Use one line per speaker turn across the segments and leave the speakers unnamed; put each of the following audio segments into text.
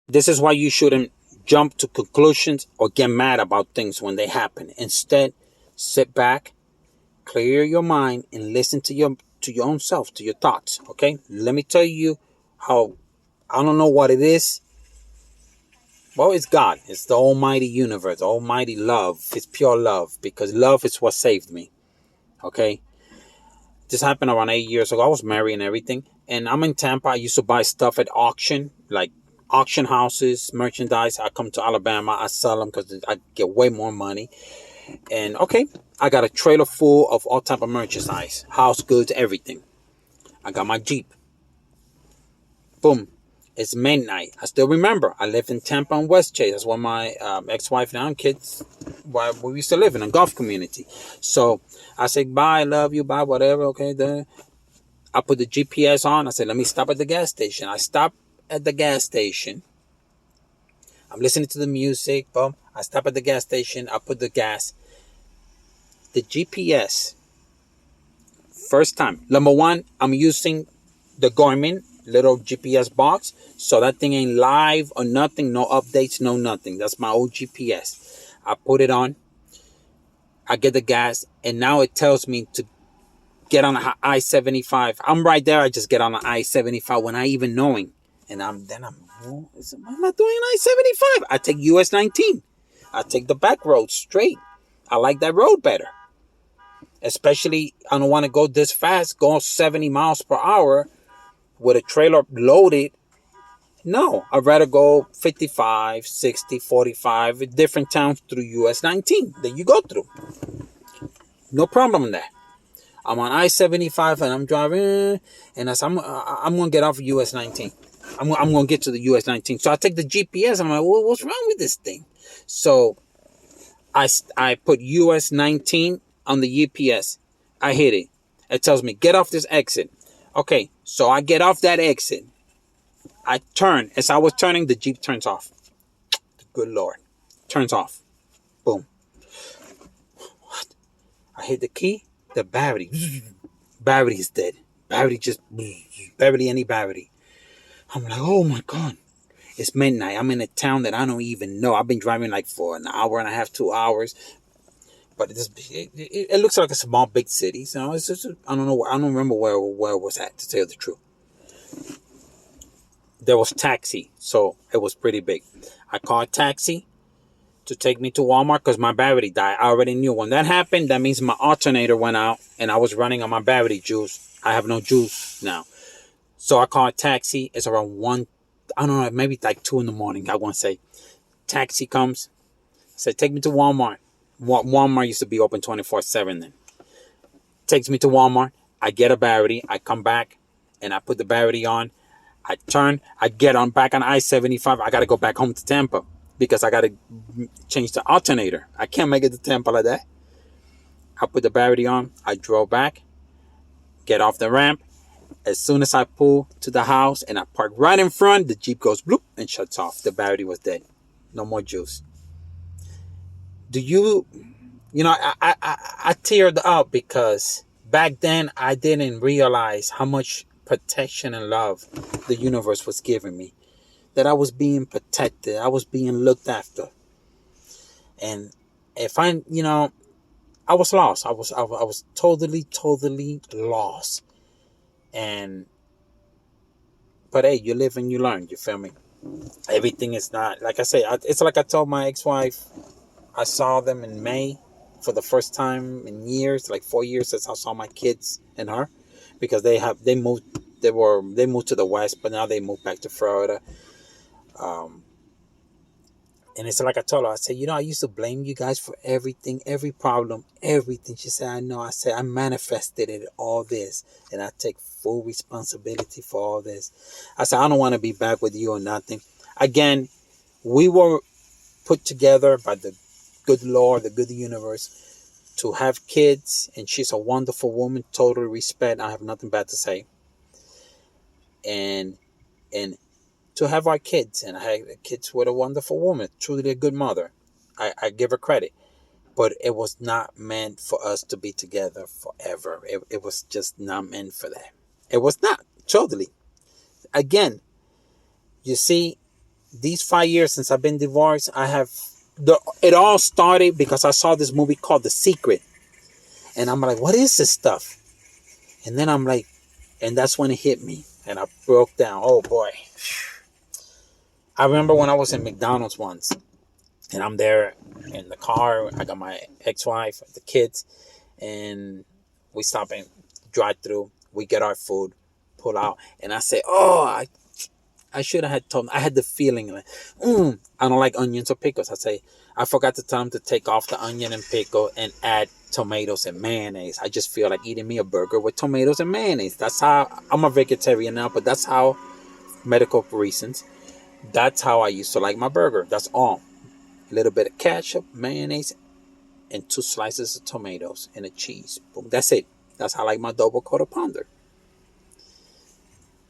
This is why you shouldn't jump to conclusions or get mad about things when they happen. Instead, sit back, clear your mind, and listen to your own self, to your thoughts. Okay? Let me tell you how, I don't know what it is. Well, it's God. It's the almighty universe, almighty love. It's pure love, because love is what saved me. Okay? This happened around 8 years ago. I was married and everything. And I'm in Tampa. I used to buy stuff at auction, like auction houses, merchandise. I come to Alabama. I sell them because I get way more money. And okay, I got a trailer full of all type of merchandise, house goods, everything. I got my Jeep. Boom. It's midnight. I still remember. I lived in Tampa and West Chase. That's where my ex-wife and kids, where we used to live in a golf community. So I said, bye, love you, bye, whatever. Okay, then I put the GPS on. I said, let me stop at the gas station. I stopped at the gas station. I'm listening to the music. Boom. I stop at the gas station. I put the gas. The GPS. First time. Number one, I'm using the Garmin little GPS box. So that thing ain't live or nothing. No updates, no nothing. That's my old GPS. I put it on. I get the gas. And now it tells me to get on the I-75. I'm right there. I just get on the I-75 when I even knowing. And I'm not doing I-75. I take US 19. I take the back road straight. I like that road better. Especially, I don't want to go this fast, go 70 miles per hour with a trailer loaded. No, I'd rather go 55, 60, 45, different towns through US 19 that you go through. No problem in that. I'm on I-75 and I'm driving, and I'm going to get off of US 19. I'm going to get to the US 19. So I take the GPS. I'm like, well, what's wrong with this thing? So I put US 19 on the GPS. I hit it. It tells me, get off this exit. Okay, so I get off that exit. I turn. As I was turning, the Jeep turns off. Good Lord. Turns off. Boom. What? I hit the key. The battery. Battery is dead. Battery any battery. I'm like, oh my God. It's midnight. I'm in a town that I don't even know. I've been driving like for an hour and a half, 2 hours. But it looks like a small, big city. So it's just, I don't know. I don't remember where it was at, to tell you the truth. There was taxi. So it was pretty big. I called taxi to take me to Walmart because my battery died. I already knew when that happened. That means my alternator went out and I was running on my battery juice. I have no juice now. So I called taxi. It's around 1, I don't know, maybe like 2 in the morning. I want to say. Taxi comes. I said, take me to Walmart. Walmart used to be open 24/7 then. Takes me to Walmart. I get a battery. I come back and I put the battery on. I turn. I get on back on I-75. I got to go back home to Tampa because I got to change the alternator. I can't make it to Tampa like that. I put the battery on. I drove back. Get off the ramp. As soon as I pull to the house and I park right in front, the Jeep goes bloop and shuts off. The battery was dead. No more juice. Do you know, I teared up because back then I didn't realize how much protection and love the universe was giving me. That I was being protected. I was being looked after. And if I was lost. I was totally lost. But hey, you live and you learn. You feel me? Everything is not, like I say, it's like I told my ex-wife, I saw them in May for the first time in years, like 4 years since I saw my kids and her, because they moved to the West, but now they moved back to Florida. And it's like I told her, I said, I used to blame you guys for everything, every problem, everything. She said, I know. I said, I manifested it, all this, and I take full responsibility for all this. I said, I don't want to be back with you or nothing. Again, we were put together by the good Lord, the good universe, to have kids, and she's a wonderful woman, total respect. I have nothing bad to say. And to have our kids, and I had kids with a wonderful woman, truly a good mother. I give her credit. But it was not meant for us to be together forever. It was just not meant for that. It was not, totally. Again, you see, these 5 years since I've been divorced, it all started because I saw this movie called The Secret. And I'm like, what is this stuff? And then I'm like, and that's when it hit me. And I broke down. Oh boy. I remember when I was in McDonald's once. And I'm there in the car. I got my ex-wife, the kids. And we stop and drive through. We get our food, pull out. And I say, oh, I should have had told. I had the feeling like, I don't like onions or pickles. I say, I forgot to tell him to take off the onion and pickle and add tomatoes and mayonnaise. I just feel like eating me a burger with tomatoes and mayonnaise. That's how, I'm a vegetarian now, but that's how, medical reasons, that's how I used to like my burger. That's all. A little bit of ketchup, mayonnaise, and 2 slices of tomatoes and a cheese. Boom. That's it. That's how I like my double quarter pounder.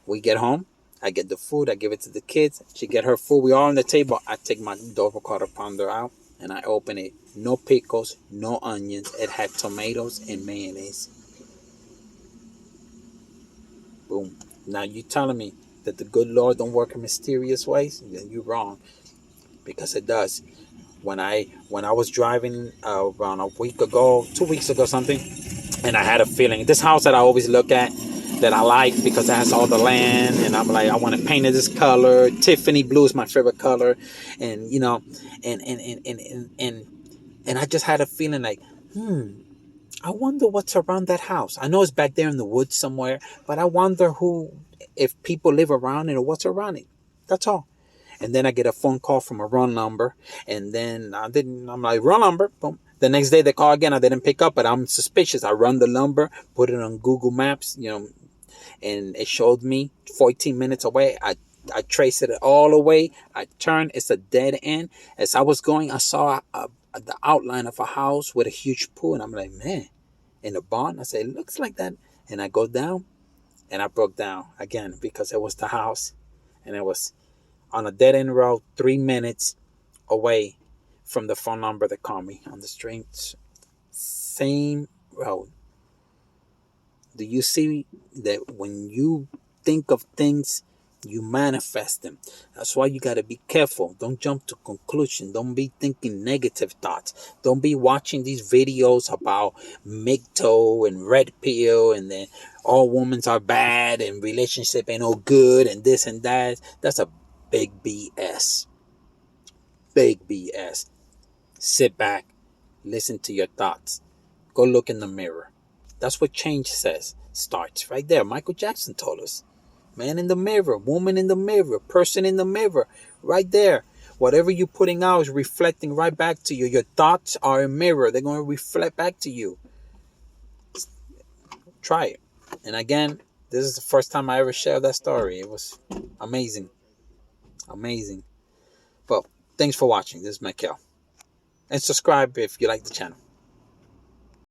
We get home. I get the food. I give it to the kids. She get her food. We all on the table. I take my double quarter pounder out and I open it. No pickles, no onions. It had tomatoes and mayonnaise. Boom. Now you telling me that the good Lord don't work in mysterious ways? Then you're wrong, because it does. When I was driving around a week ago, 2 weeks ago, something, and I had a feeling. This house that I always look at, that I like because it has all the land, and I'm like, I want to paint it this color. Tiffany blue is my favorite color, and you know, and I just had a feeling like, I wonder what's around that house. I know it's back there in the woods somewhere, but I wonder if people live around it or what's around it. That's all. And then I get a phone call from a wrong number, and then I'm like, wrong number. Boom. The next day they call again. I didn't pick up, but I'm suspicious. I run the number, put it on Google Maps, and it showed me 14 minutes away. I traced it all the way. I turned. It's a dead end. As I was going, I saw the outline of a house with a huge pool, and I'm like, man, in the barn. I said, it looks like that. And I go down, and I broke down again because it was the house, and it was on a dead end road, 3 minutes away from the phone number that called me on the street. Same road. Do you see that when you think of things, you manifest them? That's why you got to be careful. Don't jump to conclusion. Don't be thinking negative thoughts. Don't be watching these videos about MGTOW and red pill, and then all women are bad and relationship ain't no good and this and that. That's a big BS. Big BS. Sit back. Listen to your thoughts. Go look in the mirror. That's what change starts right there. Michael Jackson told us. Man in the mirror, woman in the mirror, person in the mirror, right there. Whatever you're putting out is reflecting right back to you. Your thoughts are a mirror. They're going to reflect back to you. Try it. And again, this is the first time I ever shared that story. It was amazing. Amazing. Well, thanks for watching. This is Michael. And subscribe if you like the channel.